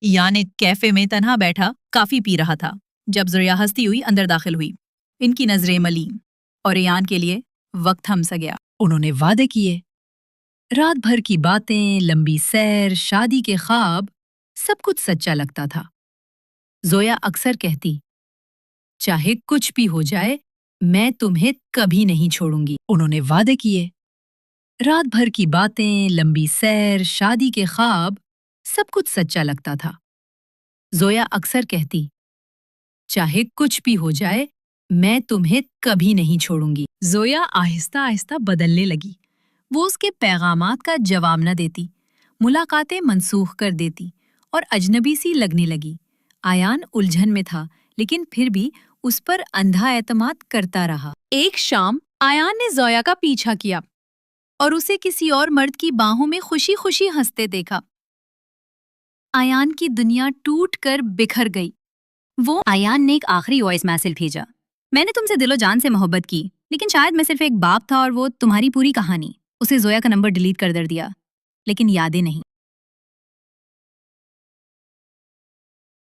ایان ایک کیفے میں تنہا بیٹھا کافی پی رہا تھا جب زویا ہنستی ہوئی اندر داخل ہوئی۔ ان کی نظریں ملیں اور ایان کے لیے وقت تھم سا گیا۔ انہوں نے وعدے کیے، رات بھر کی باتیں، لمبی سیر، شادی کے خواب، سب کچھ سچا لگتا تھا۔ زویا اکثر کہتی، چاہے کچھ بھی ہو جائے میں تمہیں کبھی نہیں چھوڑوں گی۔ انہوں نے وعدے کیے، رات بھر کی باتیں، لمبی سیر، شادی کے خواب، سب کچھ سچا لگتا تھا۔ زویا اکثر کہتی، چاہے کچھ بھی ہو جائے میں تمہیں کبھی نہیں چھوڑوں گی۔ زویا آہستہ آہستہ بدلنے لگی۔ وہ اس کے پیغامات کا جواب نہ دیتی، ملاقاتیں منسوخ کر دیتی اور اجنبی سی لگنے لگی۔ ایان الجھن میں تھا لیکن پھر بھی اس پر اندھا اعتماد کرتا رہا۔ ایک شام ایان نے زویا کا پیچھا کیا اور اسے کسی اور مرد کی باہوں میں خوشی خوشی ہنستے دیکھا۔ ایان کی دنیا ٹوٹ کر بکھر گئی۔ ایان نے ایک آخری وائس میسج بھیجا، میں نے تم سے دل و جان سے محبت کی لیکن شاید میں صرف ایک باپ تھا اور وہ تمہاری پوری کہانی۔ اسے زویا کا نمبر ڈیلیٹ کر دیا لیکن یادیں نہیں۔